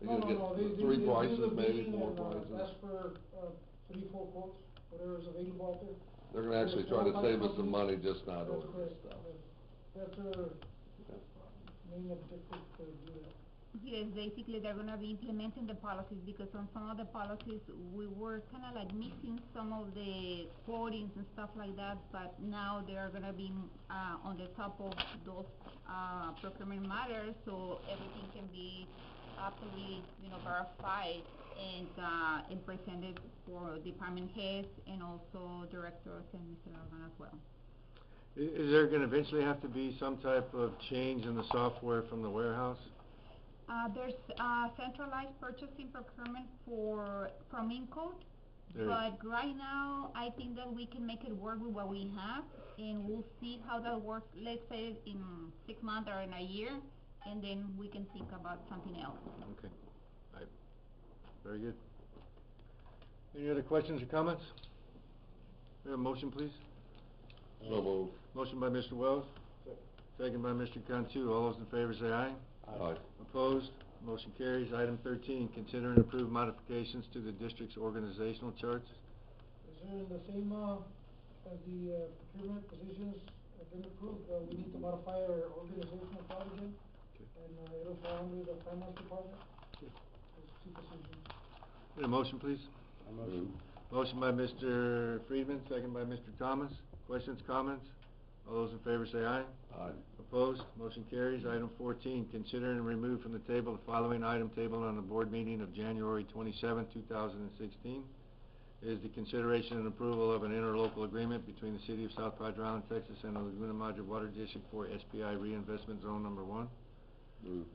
They're No, gonna no, get they three do prices, the maybe bidding four and, prices. ask for, 3, 4 quotes, whatever is available out there. They're gonna actually try to save us some money, just not That's order this correct. stuff. That's our main objective to do that. Yes, basically they're gonna be implementing the policies, because on some of the policies, we were kinda like missing some of the quotings and stuff like that, but now they are gonna be, on the top of those, procurement matters, so everything can be absolutely, verified and presented for department heads and also directors and Mr. Logan as well. Is there gonna eventually have to be some type of change in the software from the warehouse? There's, centralized purchasing procurement from Encode, There. but right now, I think that we can make it work with what we have, and we'll see how that works, let's say in 6 months or in a year, and then we can think about something else. Okay, alright, very good. Any other questions or comments? We have a motion, please? So moved. Motion by Mr. Wells. Second by Mr. Cantu. All those in favor say aye. Aye. Opposed? Motion carries. Item 13, consider and approve modifications to the district's organizational charts. Is there the same, as the, procurement positions have been approved, we need to modify our organizational chart again? Okay. And, it'll fall under the finance department? Those 2 positions. Need a motion, please? Motion. Motion by Mr. Friedman, second by Mr. Thomas. Questions, comments? All those in favor say aye. Aye. Opposed? Motion carries. Item 14, consider and remove from the table the following item tabled on the board meeting of January 27, 2016. Is the consideration and approval of an interlocal agreement between the City of South Padre Island, Texas and the Laguna Madre Water District for SPI Reinvestment Zone Number 1. Move.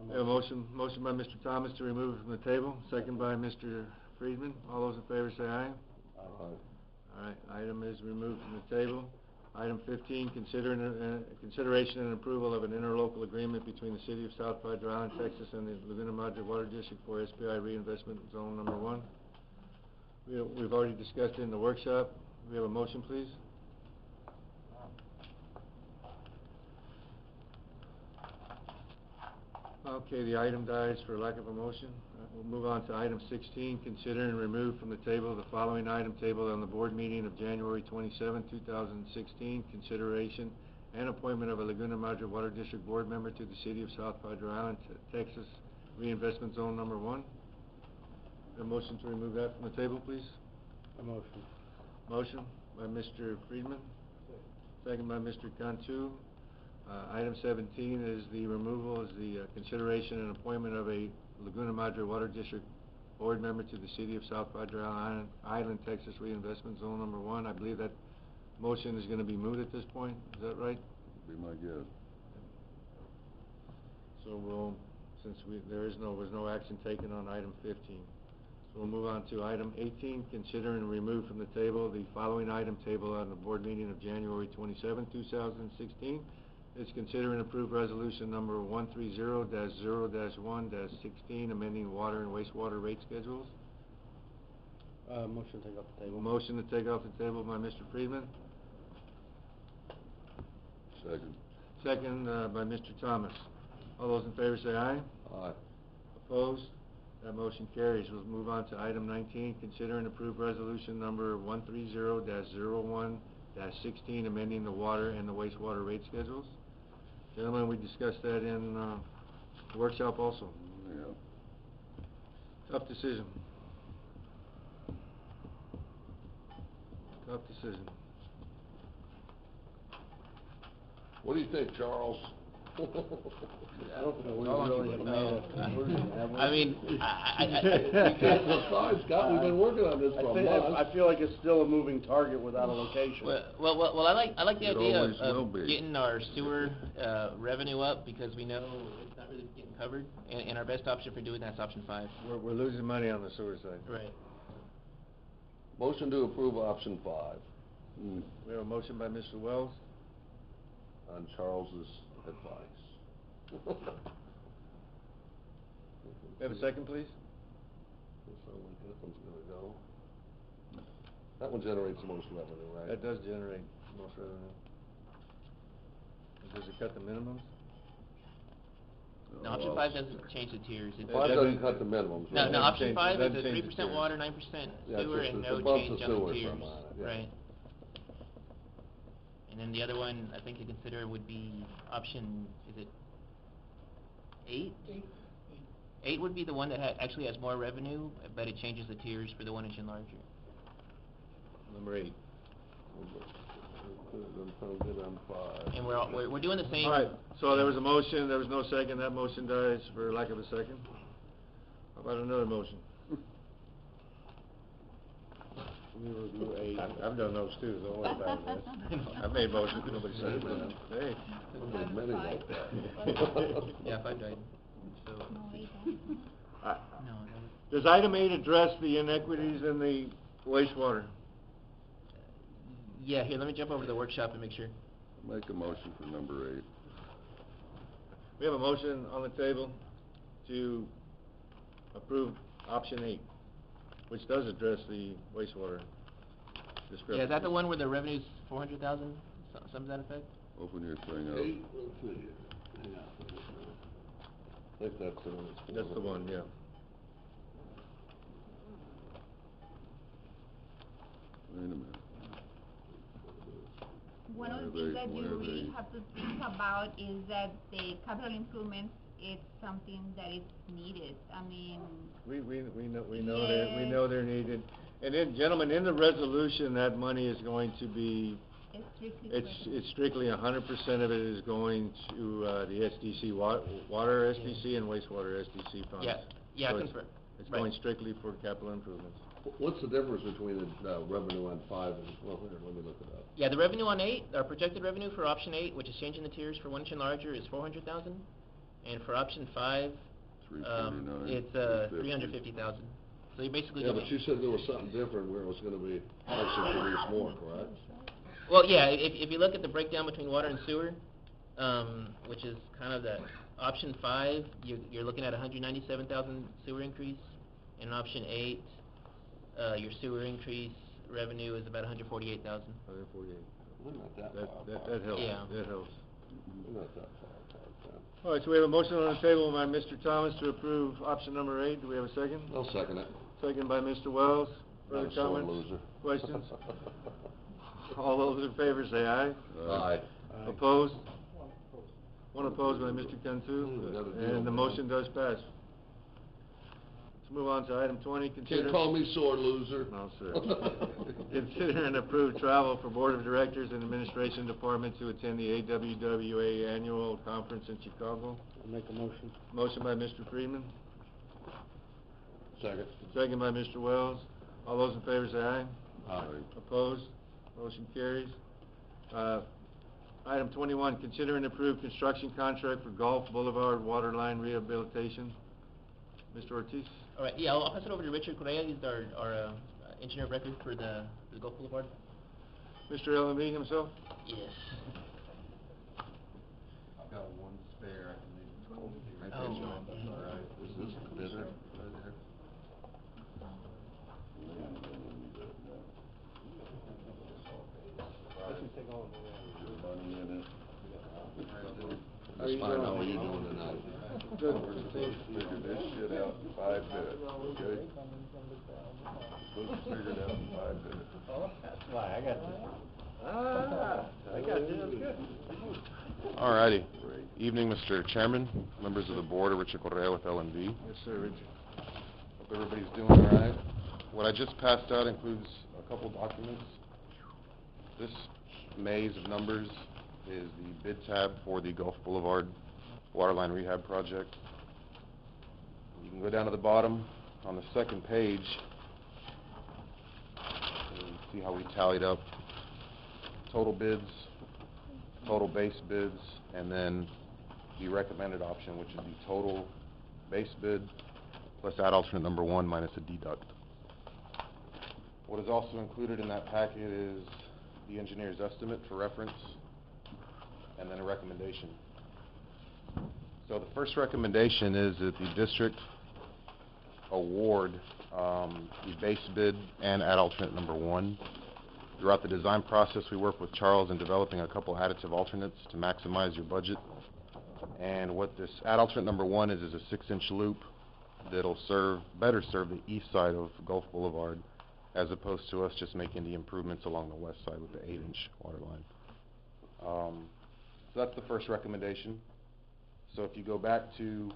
We have a motion by Mr. Thomas to remove it from the table, second by Mr. Friedman. All those in favor say aye. Aye. All right, item is removed from the table. Item 15, consideration and approval of an interlocal agreement between the City of South Padre Island, Texas and the Laguna Madre Water District for SPI Reinvestment Zone Number 1. We've already discussed it in the workshop. We have a motion, please? Okay, the item dies for lack of a motion. We'll move on to item 16, consider and remove from the table the following item tabled on the board meeting of January 27, 2016, consideration and appointment of a Laguna Madre Water District board member to the City of South Padre Island, Texas Reinvestment Zone Number 1. A motion to remove that from the table, please? A motion. Motion by Mr. Friedman, second by Mr. Cantu. Item 17 is the removal, consideration and appointment of a Laguna Madre Water District board member to the City of South Padre Island, Texas Reinvestment Zone Number 1. I believe that motion is going to be moot at this point. Is that right? Be my guess. So we'll, since there was no action taken on item 15. So we'll move on to item 18, consider and remove from the table the following item table on the board meeting of January 27, 2016. Is consider and approve resolution number 130-0-1-16, amending water and wastewater rate schedules. Motion to take off the table. Motion to take off the table by Mr. Friedman. Second. Second by Mr. Thomas. All those in favor say aye. Aye. Opposed? That motion carries. We'll move on to item 19, consider and approve resolution number 130-01-16, amending the water and the wastewater rate schedules. Gentlemen, we discussed that in the workshop also. Yeah. Tough decision. Tough decision. What do you think, Charles? I don't know, we How long really you have been- made no. a conclusion, have we? I mean, You can't decide, Scott, we've been working on this for a month. I feel like it's still a moving target without a location. Well, I like the It idea always will of be. getting our sewer, revenue up, because we know it's not really getting covered, and our best option for doing that is option 5. We're losing money on the sewer side. Right. Motion to approve option 5 We have a motion by Mr. Wells. on Charles's advice. We have a second, please? Looks like that one's gonna go. That one generates the most revenue, right? That does generate most revenue. Does it cut the minimums? No, option 5 doesn't change the tiers. It- Five doesn't- doesn't cut the minimums, No, right? no, option change- 5 it is a doesn't change the 3% tiers. water, 9% Yeah, it's sewer, just- and it no bumps change the on the sewer tiers. from on it, yeah. Right. And then the other one, I think to consider would be option, is it 8? 8 would be the one that actually has more revenue, but it changes the tiers for the 1 inch and larger. Number 8. Sounds good on 5. And we're doing the same. All right, so there was a motion, there was no second, that motion dies for lack of a second. How about another motion? We review 8. I've done those too, don't worry about it. I've made motions, nobody said it, hey. There's many like that. Yeah, 5 died. So, No, let's see. 8, huh? No, that was, Does item 8 address the inequities in the wastewater? yeah, here, let me jump over to the workshop and make sure. Make a motion for number 8. We have a motion on the table to approve option 8, which does address the wastewater discrepancy. Yeah, is that the one where the revenue's 400,000, something to that effect? Open your thing up. 8, let's see. Hang on. I think that's the one that's. That's the one, yeah. Wait a minute. One of the Where things they- that you where really they- have to think about is that the capital improvements, it's something that is needed. I mean, We know Yes. they're needed. And then, gentlemen, in the resolution, that money is going to be, it's strictly. it's strictly 100% of it is going to, the SDC, water SDC and wastewater SDC funds. Yeah, So I it's- confirm. It's Right. going strictly for capital improvements. What's the difference between the revenue on 5 and, well, here, let me look it up. Yeah, the revenue on 8, our projected revenue for option 8, which is changing the tiers for 1 inch and larger, is 400,000. And for option 5, 349. it's 350,000. So you basically Yeah, give but me- you said there was something different where it was gonna be, actually produce more, correct? Well, yeah, if you look at the breakdown between water and sewer, which is kind of the option 5, you're looking at 197,000 sewer increase. In option 8, your sewer increase revenue is about 148,000. 148. We're not that That, far that apart. helps, Yeah. that helps. We're not that far apart, then. All right, so we have a motion on the table by Mr. Thomas to approve option number 8. Do we have a second? I'll second it. Second by Mr. Wells. Further Not a sore comments? loser. Questions? All those in favor say aye. Aye. Opposed? One opposed by Mr. We got a deal, Cantu, and the man. motion does pass. Let's move on to item 20, consider... Can't call me sore loser. No, sir. Consider and approve travel for Board of Directors and Administration Department to attend the AWWA Annual Conference in Chicago. I'll make a motion. Motion by Mr. Freeman, Second. second by Mr. Wells. All those in favor say aye. Aye. Opposed? Motion carries. Item 21, consider and approve construction contract for Gulf Boulevard Water Line Rehabilitation. Mr. Ortiz? All right, yeah, I'll pass it over to Richard Correa. He's our engineer of record for the Gulf Boulevard. Mr. LMV himself? Yes. I've got one spare, I can leave it cold. Oh, That's yeah. all right. Is this the bidder right here? Money in it. That's fine, how are you doing tonight? Good. Figure this shit out in 5 minutes, okay? Supposed to figure it out in 5 minutes. That's why, I got this, that's good. Alrighty. Evening, Mr. Chairman, members of the board, Richard Correa with LMV. Yes, sir, Richard. Hope everybody's doing alright. What I just passed out includes a couple documents. This maze of numbers is the bid tab for the Gulf Boulevard water line rehab project. You can go down to the bottom on the second page and see how we tallied up total bids, total base bids, and then the recommended option, which is the total base bid plus add alternate number 1 minus a deduct. What is also included in that packet is the engineer's estimate for reference and then a recommendation. So the first recommendation is that the district award the base bid and add alternate number 1. Throughout the design process, we work with Charles in developing a couple additive alternates to maximize your budget. And what this add alternate number 1 is a 6-inch loop that'll better serve the east side of Gulf Boulevard, as opposed to us just making the improvements along the west side with the 8-inch water line. So that's the first recommendation. So if you go back to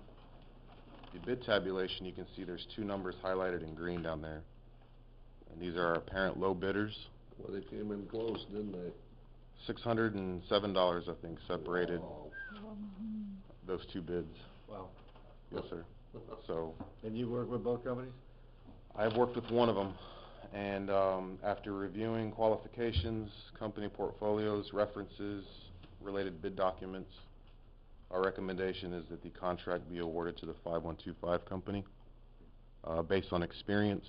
the bid tabulation, you can see there's 2 numbers highlighted in green down there. And these are our apparent low bidders. Well, they came in close, didn't they? $607, I think, separated those 2 bids. Wow. Yes, sir. So. And you work with both companies? I've worked with one of them, and after reviewing qualifications, company portfolios, references, related bid documents, our recommendation is that the contract be awarded to the 5125 company based on experience,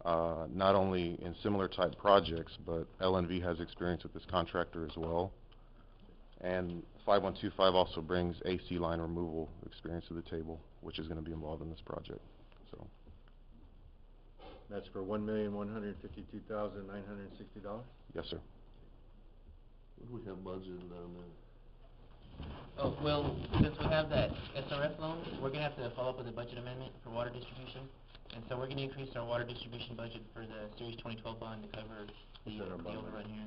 not only in similar type projects, but LNV has experience with this contractor as well. And 5125 also brings AC line removal experience to the table, which is going to be involved in this project. So that's for $1,152,960? yes, sir. What do we have budgeted down there? Oh, well, since we have that SRF loan, we're gonna have to follow up with a budget amendment for water distribution. And so we're gonna increase our water distribution budget for the Series 2012 bond to cover the overrun here.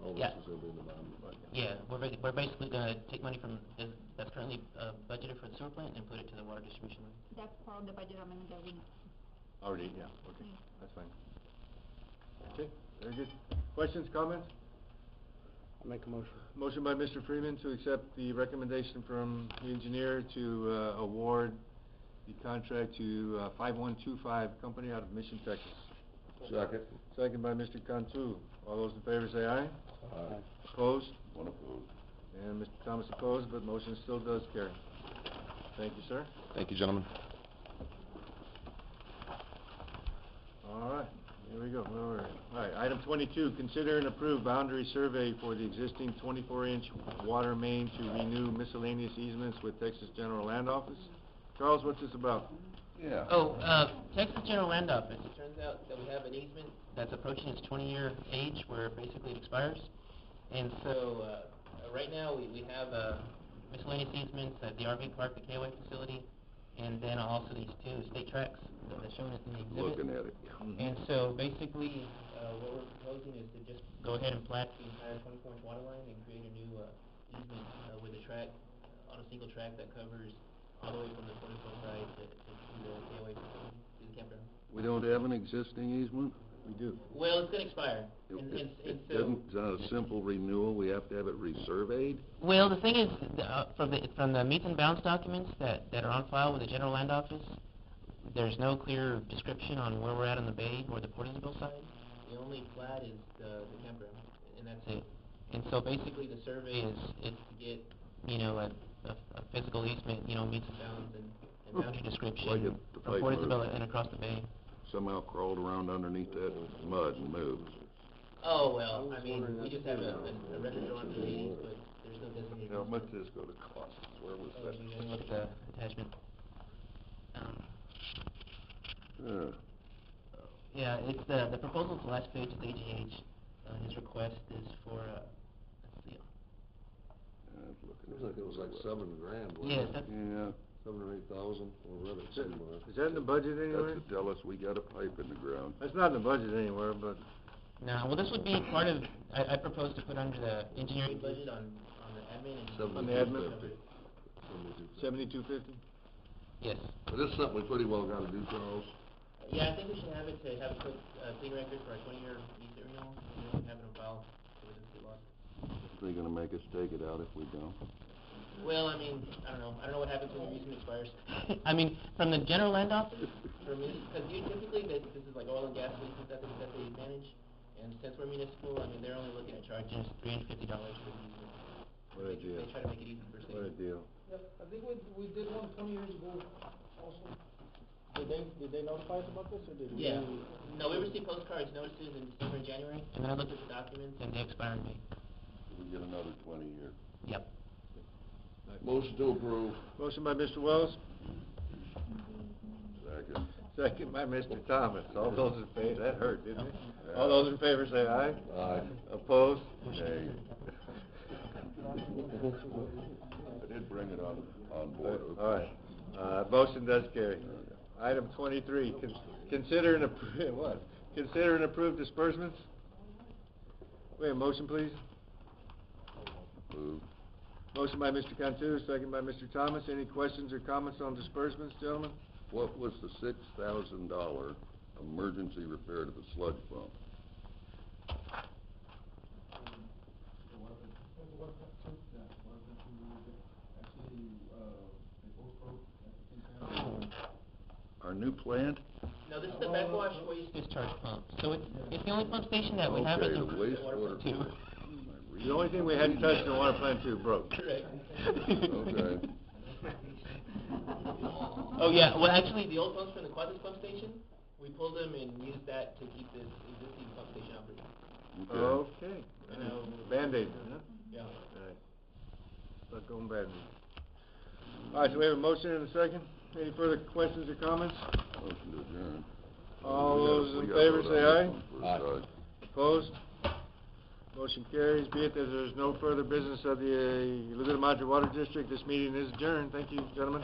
Oh, Yeah. this is gonna be in the bottom. Yeah, we're basically gonna take money from, that's currently budgeted for the sewer plant and put it to the water distribution line. That's part of the budget amendment that we. Already, yeah, okay, that's fine. Okay, very good. Questions, comments? I'll make a motion. Motion by Mr. Freeman to accept the recommendation from the engineer to award the contract to 5125 company out of Mission, Texas. Second. Second by Mr. Cantu. All those in favor say aye. Aye. Opposed? One opposed. And Mr. Thomas opposed, but motion still does carry. Thank you, sir. Thank you, gentlemen. All right, here we go. Where were we? All right, item 22, consider and approve boundary survey for the existing 24-inch water main to renew miscellaneous easements with Texas General Land Office. Charles, what's this about? Yeah. Oh, Texas General Land Office, it turns out that we have an easement that's approaching its 20-year age where basically it expires. And so, right now we have miscellaneous easements at the RV park, the KOA facility, and then also these 2 state tracks that are shown in the exhibit. Looking at it. And so basically, what we're proposing is to just go ahead and plat the entire 24-inch water line and create a new easement with a track, on a single track that covers all the way from the Portisville side to the KOA facility, to the campground. We don't have an existing easement? We do. Well, it's gonna expire, and so. It's not a simple renewal, we have to have it resurveyed? Well, the thing is, from the meets and bounds documents that are on file with the General Land Office, there's no clear description on where we're at on the bay or the Port Isabel side. The only plat is the campground, and that's it. And so basically the survey is to get, you know, a physical easement, you know, meets and bounds and boundary description Like the from pipe Port road. Isabel and across the bay. Somehow crawled around underneath that mud and moved. Oh, well, I mean, we just have a record drawn from the 80s, but there's no designated. How much is this gonna cost? Where was Oh, that? you can look at the attachment. Yeah, it's the proposal's the last page of the AGH. His request is for, let's see. Looks like it was like $7 grand, wasn't Yes, it? that's, Yeah, 7 or 8,000, or read it somewhere. Is that in the budget anywhere? that's to tell us we got a pipe in the ground. That's not in the budget anywhere, but no, well, this would be part of, I propose to put under the engineering budget on the admin and. On the admin? 7250. 7250? Yes. But this is something we pretty well gotta do, Charles. Yeah, I think we should have it to have a quick, clean record for our 20-year easement renewal, and then have it on file so it doesn't get lost. They're gonna make us take it out if we don't. Well, I mean, I don't know what happens when your easement expires. I mean, from the general land office, for me, because typically this is like oil and gas leases that they manage, and since we're municipal, I mean, they're only looking at charging us $350 for the easement. What a deal. They try to make it easy for What a cities. deal. Yep, I think we did one 20 years ago also. Did they notify us about this, or did we? Yeah. No, we received postcards, notices in December and January, and then I looked at the documents, and they expire in May. We get another 20 years. Yep. Motion to approve. Motion by Mr. Wells, Second. second by Mr. Thomas. All those in favor, that hurt, didn't it? Yeah. All those in favor say aye. Aye. Opposed? Nay. I did bring it on board. All right, motion does carry. Item 23, consider and approve, what? Consider and approve disbursements? Wait, a motion, please? Move. Motion by Mr. Cantu, second by Mr. Thomas. Any questions or comments on disbursements, gentlemen? What was the $6,000 emergency repair to the sludge pump? Our new plant? No, this is the backwash waste discharge pump. So it's the only pump station that we have in Okay, the the wastewater. too. The only thing we hadn't touched in the water plant too broke. Correct. Okay. Oh yeah, well actually the old pumps from the Quadras pump station, we pulled them and used that to keep this existing pump station operating. Okay. You know, Band-Aid, huh? Yeah. All right. Stuck on Band-Aid. All right, so we have a motion and a second. Any further questions or comments? Motion to adjourn. All We gotta- those we in gotta favor vote say on aye. this one first, Opposed? Motion carries. Be it that there's no further business of the Laguna Madre Water District, this meeting is adjourned. Thank you, gentlemen.